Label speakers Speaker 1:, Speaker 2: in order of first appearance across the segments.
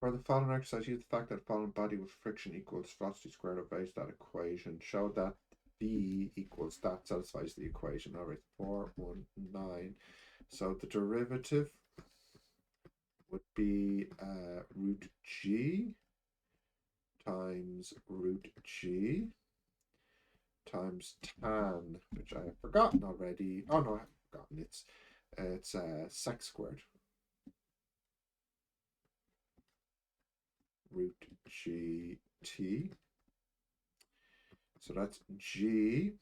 Speaker 1: For the following exercise, use the fact that the following body with friction equals velocity squared of base that equation. Show that V equals that satisfies the equation. All right, 419. So the derivative would be root G times root G times tan, which I have forgotten already. Oh no, I haven't forgotten. It's sec squared. Root GT. So that's G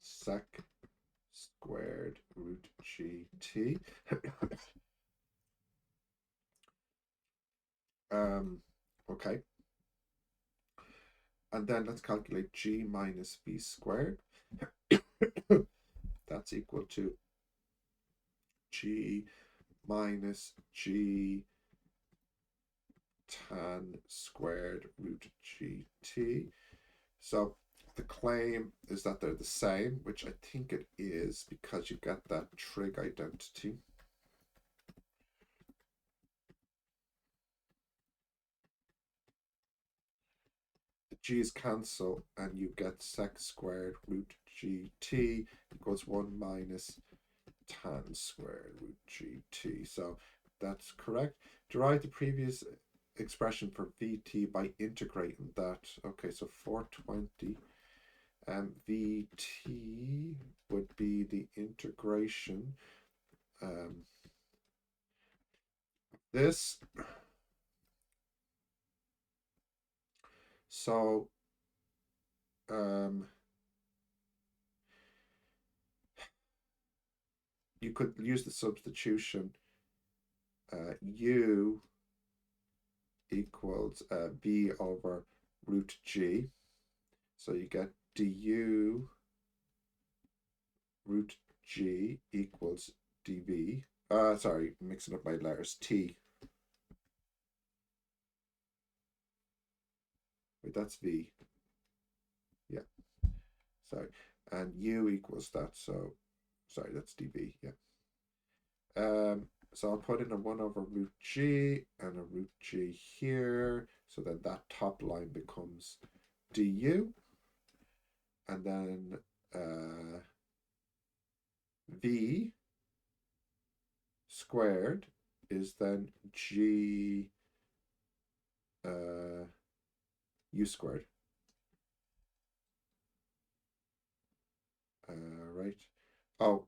Speaker 1: sec squared root GT. Okay. And then let's calculate G minus V squared. That's equal to G minus G tan squared root GT. So the claim is that they're the same, which I think it is because you get that trig identity. The g's cancel and you get sec squared root GT equals 1 minus tan squared root GT. So that's correct. Derive the previous expression for VT by integrating that. Okay, so 420 VT would be the integration. This. So you could use the substitution U equals V over root G. So you get du root G equals dV. Sorry, mixing up my letters. T. Wait, that's V. Yeah. Sorry. And U equals that. So, sorry, that's dV. Yeah. So I'll put in a 1 over root G and a root G here. So then that top line becomes du. And then V squared is then G U squared. Right. Oh,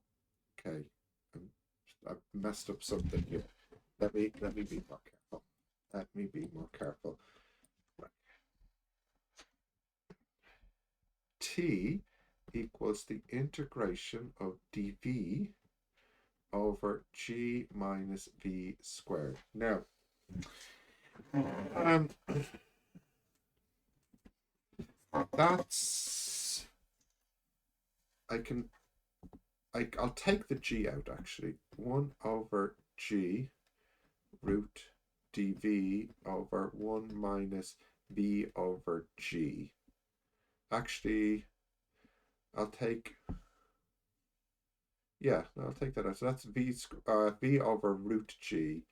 Speaker 1: okay. I've messed up something here. Let me be more careful. Let me be more careful. Right. T equals the integration of dV over G minus V squared. Now, that's I'll take the G out actually. 1 over G root dV over 1 minus V over G. Actually, I'll take, yeah, I'll take that out. So that's V over root G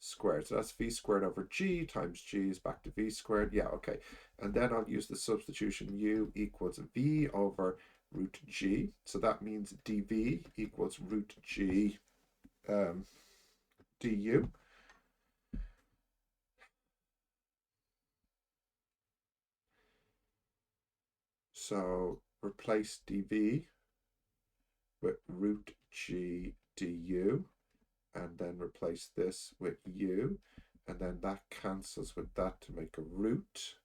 Speaker 1: squared. So that's V squared over G times G is back to V squared. Yeah, okay. And then I'll use the substitution U equals V over root G. So that means dV equals root G du. So replace dV with root G du, and then replace this with u, and then that cancels with that to make a root.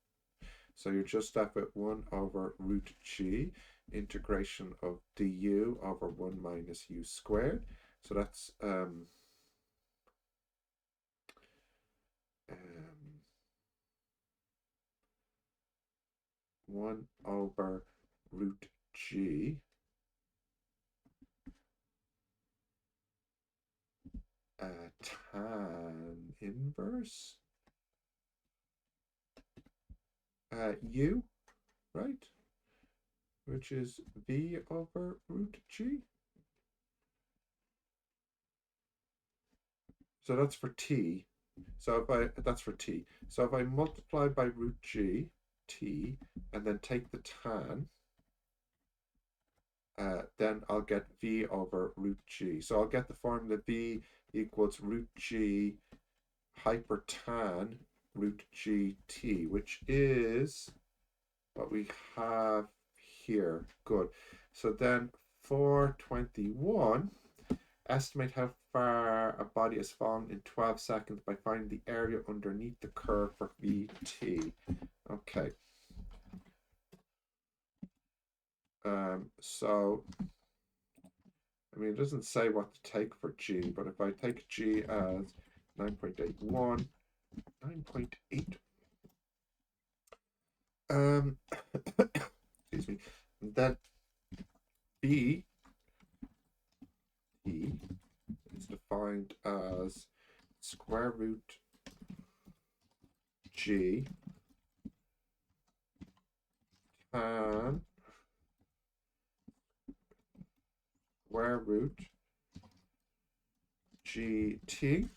Speaker 1: So you're just left with 1 over root G integration of du over 1 minus u squared. So that's 1 over root G tan inverse u, right? Which is V over root G. So that's for t. So if I that's for t. So if I multiply by root g t and then take the tan, then I'll get v over root g. So I'll get the formula v equals root g hypertan root gt, which is what we have here. Good. So then 421, estimate how far a body has fallen in 12 seconds by finding the area underneath the curve for vt. Okay. So, I mean, it doesn't say what to take for g, but if I take g as 9.81, 9.8, excuse me, then b e is defined as square root g tan square root gt.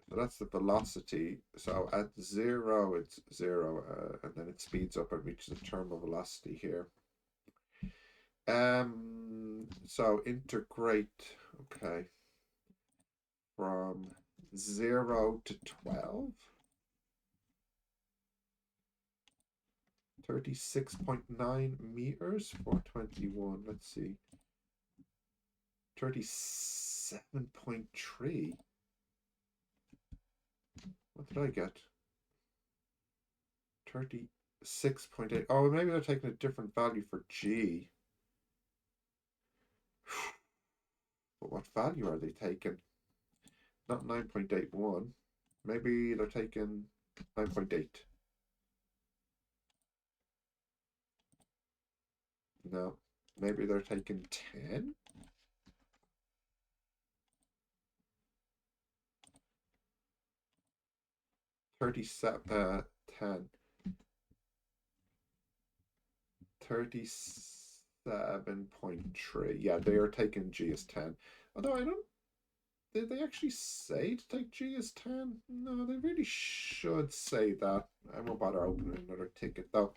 Speaker 1: So that's the velocity. So at 0, it's 0, and then it speeds up and reaches the terminal velocity here. So integrate, okay, from 0 to 12. 36.9 meters, 421, let's see. 37.3. What did I get? 36.8. Oh, maybe they're taking a different value for G. But what value are they taking? Not 9.81. Maybe they're taking 9.8. No. Maybe they're taking 10? 37, 10. 37.3. Yeah, they are taking G as 10. Although I don't. Did they actually say to take G as 10? No, they really should say that. I won't bother opening another ticket though.